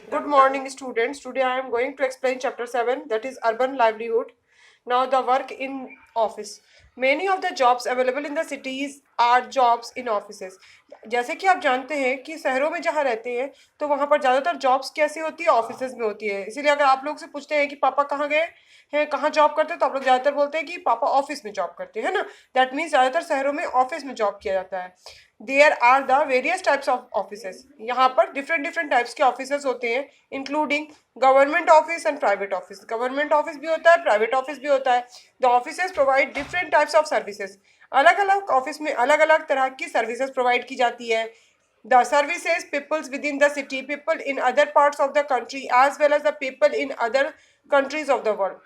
Good morning, students. Today I am going to explain chapter 7, that is urban livelihood. Now, the work in office. Many of the jobs available in the cities are jobs in offices. जैसे कि आप जानते हैं कि शहरों में जहाँ रहते हैं तो वहाँ पर ज़्यादातर जॉब्स कैसी होती है, ऑफिसेज में होती है. इसीलिए अगर आप लोग से पूछते हैं कि पापा कहाँ गए हैं, कहाँ जॉब करते हैं, तो आप लोग ज़्यादातर बोलते हैं कि पापा ऑफिस में जॉब करते हैं ना. दैट मीन्स ज़्यादातर शहरों में ऑफिस में जॉब किया जाता है. There are the various types of offices. यहाँ पर डिफरेंट डिफरेंट टाइप्स के ऑफिसेस होते हैं, including government office and private office. Government office भी होता है, प्राइवेट ऑफिस भी होता है. The offices provide different types of services. अलग अलग ऑफिस में अलग अलग तरह की सर्विसेज प्रोवाइड की जाती है. The services peoples within the city, people in other parts of the country, as well as the people in other countries of the world.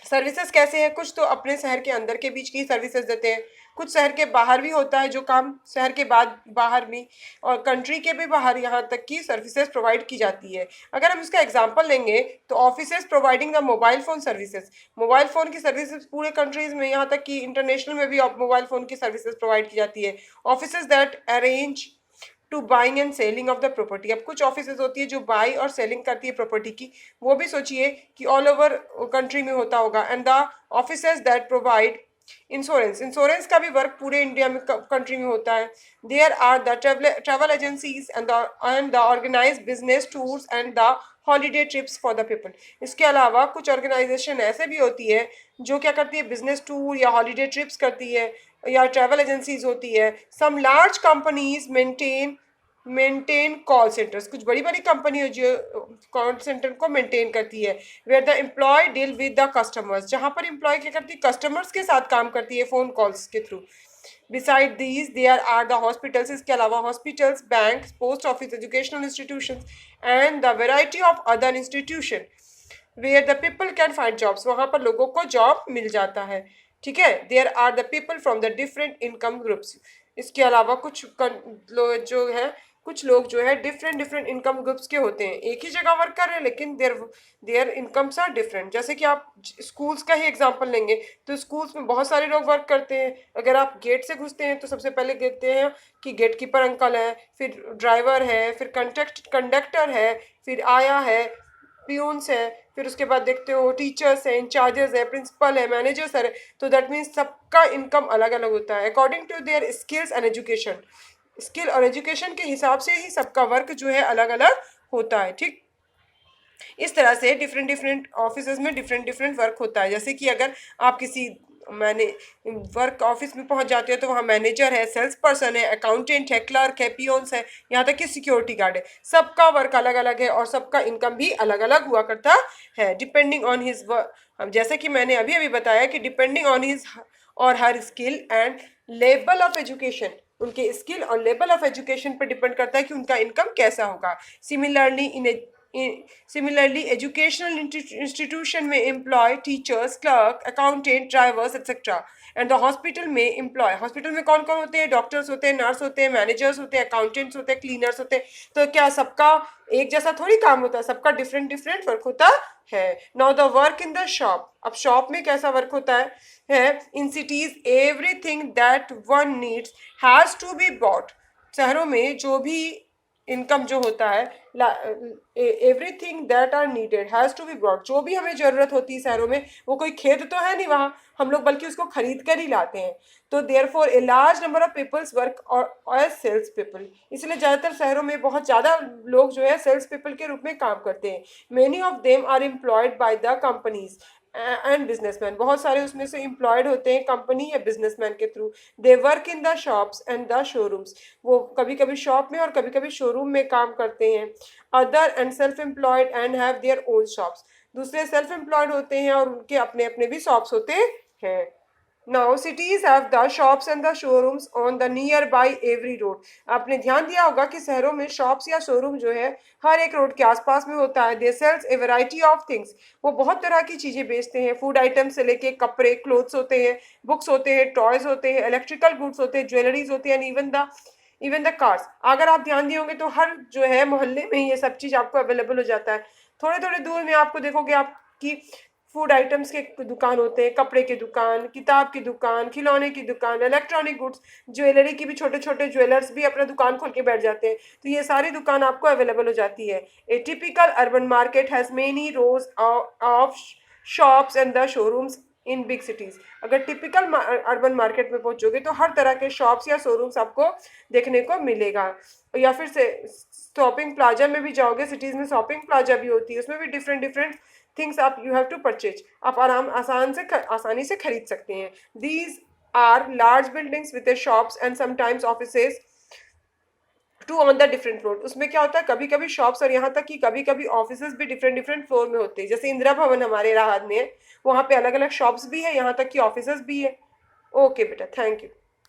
Services कैसे हैं? कुछ तो अपने शहर के अंदर के बीच की सर्विसेज देते हैं, कुछ शहर के बाहर भी होता है जो काम शहर के बाद बाहर भी, और कंट्री के भी बाहर यहाँ तक की सर्विसेज प्रोवाइड की जाती है. अगर हम इसका एग्जांपल लेंगे तो offices providing the mobile phone services. Mobile phone की सर्विसेज पूरे कंट्रीज में, यहाँ तक कि इंटरनेशनल में भी मोबाइल फ़ोन की सर्विसेज प्रोवाइड की जाती है. Offices that arrange to buying and selling of the property. अब कुछ ऑफिसेज होती है जो बाई और सेलिंग करती है प्रॉपर्टी की. वो भी सोचिए कि ऑल ओवर कंट्री में होता होगा. And the offices that provide insurance. Insurance का भी वर्क पूरे इंडिया में कंट्री में होता है. There are the travel agencies and the organise business tours and the holiday trips for the people. इसके अलावा कुछ ऑर्गेनाइजेशन ऐसे भी होती है जो क्या करती है, बिजनेस टूर या हॉलीडे ट्रिप्स करती है, या ट्रैवल एजेंसीज होती है. Some large companies maintain call centres. कुछ बड़ी बड़ी कंपनी है जो कॉल सेंटर को मेंटेन करती है. Where the employ deal with the customers. जहाँ पर एम्प्लॉय क्या करती है, कस्टमर्स के साथ काम करती है फ़ोन कॉल्स के through. Besides these there are the hospitals. इसके अलावा hospitals, bank, post office, educational institution and the variety of other institution where the people can find jobs. वहाँ पर लोगों को जॉब मिल जाता है. ठीक है. There are the people from the different income groups. इसके अलावा जो है, कुछ लोग जो है डिफरेंट डिफरेंट इनकम ग्रुप्स के होते हैं. एक ही जगह वर्क कर रहे हैं लेकिन देयर इनकम्स आर डिफरेंट. जैसे कि आप स्कूल्स का ही एग्जांपल लेंगे तो स्कूल्स में बहुत सारे लोग वर्क करते हैं. अगर आप गेट से घुसते हैं तो सबसे पहले देखते हैं कि गेट कीपर अंकल है, फिर ड्राइवर है, फिर कंडक्टर है, फिर आया है, प्यून्स है, फिर उसके बाद देखते हो टीचर्स हैं, इंचार्जेस है, प्रिंसिपल है, मैनेजर्स है. तो दैट मीन्स सबका इनकम अलग अलग होता है according to their skills and education. Skill और एजुकेशन के हिसाब से ही सबका वर्क जो है अलग अलग होता है. ठीक. इस तरह से डिफरेंट डिफरेंट ऑफिस में डिफरेंट डिफरेंट वर्क होता है. जैसे कि अगर आप किसी मैंने वर्क ऑफिस में पहुंच जाते हो तो वहाँ मैनेजर है, सेल्स पर्सन है, अकाउंटेंट है, क्लर्क है, पियोन्स है, यहाँ तक कि सिक्योरिटी गार्ड है. सबका वर्क अलग अलग है और सबका इनकम भी अलग अलग हुआ करता है डिपेंडिंग ऑन हिज वर्क. जैसे कि मैंने अभी अभी बताया कि डिपेंडिंग ऑन हिज और her skill and level of education. उनके स्किल और लेवल ऑफ एजुकेशन पर डिपेंड करता है कि उनका इनकम कैसा होगा. सिमिलरली एजुकेशनल इंस्टीट्यूशन में employ teachers, clerk, accountant, drivers etcetera. And the hospital में एम्प्लॉय. हॉस्पिटल में कौन कौन होते हैं? डॉक्टर्स होते हैं, नर्स होते हैं, मैनेजर्स होते हैं, अकाउंटेंट्स होते हैं, क्लीनर्स होते हैं. तो क्या सबका एक जैसा थोड़ी काम होता है, सबका डिफरेंट डिफरेंट वर्क होता है. Now the work in the shop. अब शॉप में कैसा वर्क होता है? In cities everything that one needs has to be bought. शहरों में जो भी इनकम जो होता है, everything that are needed has to be bought. जो भी हमें ज़रूरत होती है शहरों में, वो कोई खेत तो है नहीं वहाँ, हम लोग बल्कि उसको खरीद कर ही लाते हैं. तो therefore a large number of peoples work और एज सेल्स पीपल. इसलिए ज़्यादातर शहरों में बहुत ज़्यादा लोग जो है सेल्स पीपल के रूप में काम करते हैं. Many of them are employed by the companies and businessman. बहुत सारे उसमें से एम्प्लॉयड होते हैं कंपनी या बिजनेसमैन के through. They work in the shops and the showrooms. वो कभी कभी शॉप में और कभी कभी शोरूम में काम करते हैं. Other and self employed and have their own shops. दूसरे सेल्फ एम्प्लॉयड होते हैं और उनके अपने अपने भी शॉप्स होते हैं. Now cities have the shops and the showrooms on the near by every road. आपने ध्यान दिया होगा कि शहरों में शॉप्स या शोरूम जो है हर एक रोड के आसपास में होता है. They sells a variety of things. वो बहुत तरह की चीजें बेचते हैं. फूड आइटम से लेके कपड़े, क्लोथ्स होते हैं, बुक्स होते हैं, टॉयज होते हैं, इलेक्ट्रिकल गुड्स होते हैं, ज्वेलरीज होती है, इवन द कार्स. अगर आप ध्यान दिए होंगे तो हर जो है मोहल्ले में ये सब चीज़ आपको अवेलेबल हो जाता है. थोड़े थोड़े दूर में आपको देखोगे आपकी फूड आइटम्स के दुकान होते हैं, कपड़े की दुकान, किताब की दुकान, खिलौने की दुकान, इलेक्ट्रॉनिक गुड्स, ज्वेलरी की भी, छोटे छोटे ज्वेलर्स भी अपना दुकान खोल के बैठ जाते हैं, तो ये सारी दुकान आपको अवेलेबल हो जाती है। ए typical urban market has many rose of shops and the showrooms in big cities. अगर टिपिकल अर्बन मार्केट में पहुंचोगे तो हर तरह के शॉप्स या शोरूम्स आपको देखने को मिलेगा। या फिर से शॉपिंग प्लाजा में भी जाओगे, सिटीज़ में शॉपिंग प्लाजा भी होती है, उसमें भी डिफरेंट डिफरेंट थिंग्स आप यू हैव टू परचेज, आप आसानी से खरीद सकते हैं। These are large buildings with shops and sometimes offices too on the different floor. उसमें क्या होता है, कभी कभी शॉप्स और यहाँ तक कि कभी कभी ऑफिसेज भी डिफरेंट डिफरेंट फ्लोर में होते हैं। जैसे इंदिरा भवन हमारे इलाहाबाद में है, वहाँ पे अलग अलग शॉप्स भी है, यहाँ तक कि ऑफिसेज भी है। ओके बेटा, थैंक यू।